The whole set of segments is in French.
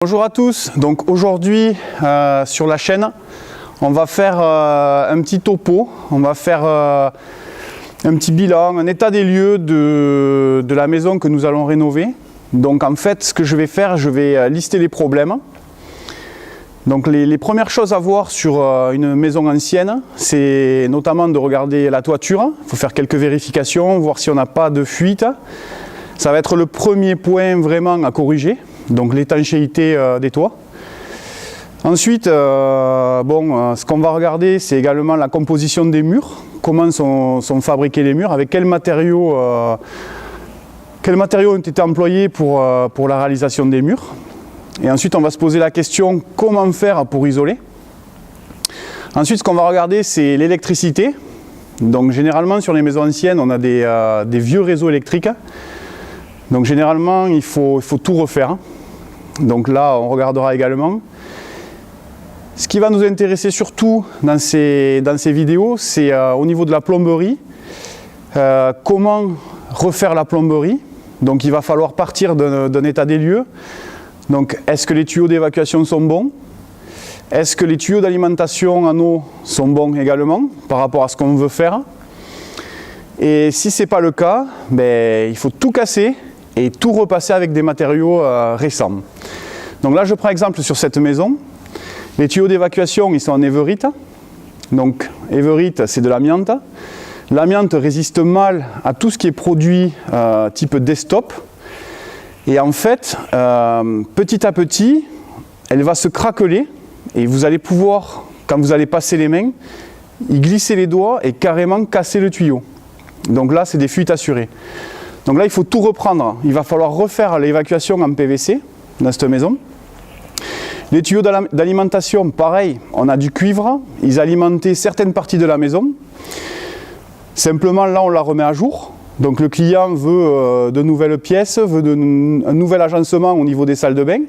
Bonjour à tous, donc aujourd'hui sur la chaîne on va faire un petit topo, on va faire un petit bilan, un état des lieux de la maison que nous allons rénover. Donc en fait ce que je vais faire, je vais lister les problèmes. Donc les premières choses à voir sur une maison ancienne, c'est notamment de regarder la toiture, il faut faire quelques vérifications, voir si on n'a pas de fuite. Ça va être le premier point vraiment à corriger. Donc l'étanchéité des toits. Ensuite, ce qu'on va regarder, c'est également la composition des murs. Comment sont fabriqués les murs, avec quels matériaux ont été employés pour la réalisation des murs. Et ensuite, on va se poser la question, comment faire pour isoler. Ensuite, ce qu'on va regarder, c'est l'électricité. Donc généralement, sur les maisons anciennes, on a des vieux réseaux électriques. Donc généralement, il faut tout refaire. Donc là, on regardera également. Ce qui va nous intéresser surtout dans ces vidéos, c'est au niveau de la plomberie. Comment refaire la plomberie. Donc il va falloir partir d'un état des lieux. Donc est-ce que les tuyaux d'évacuation sont bons? Est-ce que les tuyaux d'alimentation en eau sont bons également par rapport à ce qu'on veut faire? Et si ce n'est pas le cas, il faut tout casser et tout repasser avec des matériaux récents. Donc là je prends exemple sur cette maison. Les tuyaux d'évacuation ils sont en évérite. Donc évérite c'est de l'amiante. L'amiante résiste mal à tout ce qui est produit type desktop. Et en fait petit à petit elle va se craqueler et vous allez pouvoir, quand vous allez passer les mains, y glisser les doigts et carrément casser le tuyau. Donc là c'est des fuites assurées. Donc là il faut tout reprendre, il va falloir refaire l'évacuation en PVC dans cette maison. Les tuyaux d'alimentation, pareil, on a du cuivre, ils alimentaient certaines parties de la maison. Simplement là on la remet à jour. Donc le client veut de nouvelles pièces, veut un nouvel agencement au niveau des salles de bain.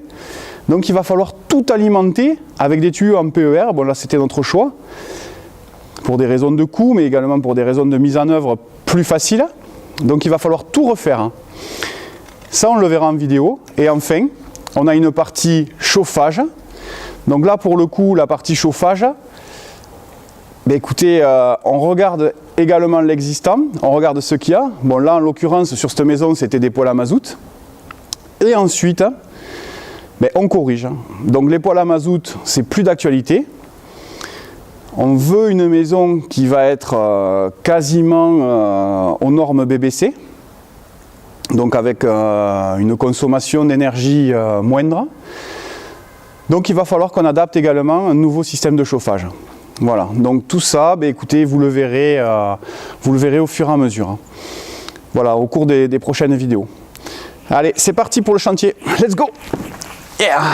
Donc il va falloir tout alimenter avec des tuyaux en PER. Bon là c'était notre choix, pour des raisons de coût, mais également pour des raisons de mise en œuvre plus facile. Donc il va falloir tout refaire. Ça on le verra en vidéo. Et enfin, on a une partie chauffage. Donc là pour le coup, la partie chauffage, écoutez, on regarde également l'existant, on regarde ce qu'il y a. Bon là en l'occurrence sur cette maison c'était des poêles à mazout. Et ensuite, on corrige. Donc les poêles à mazout, c'est plus d'actualité. On veut une maison qui va être quasiment aux normes BBC, donc avec une consommation d'énergie moindre. Donc il va falloir qu'on adapte également un nouveau système de chauffage. Voilà, donc tout ça, écoutez, vous le verrez au fur et à mesure. Voilà, au cours des prochaines vidéos. Allez, c'est parti pour le chantier. Let's go! Yeah!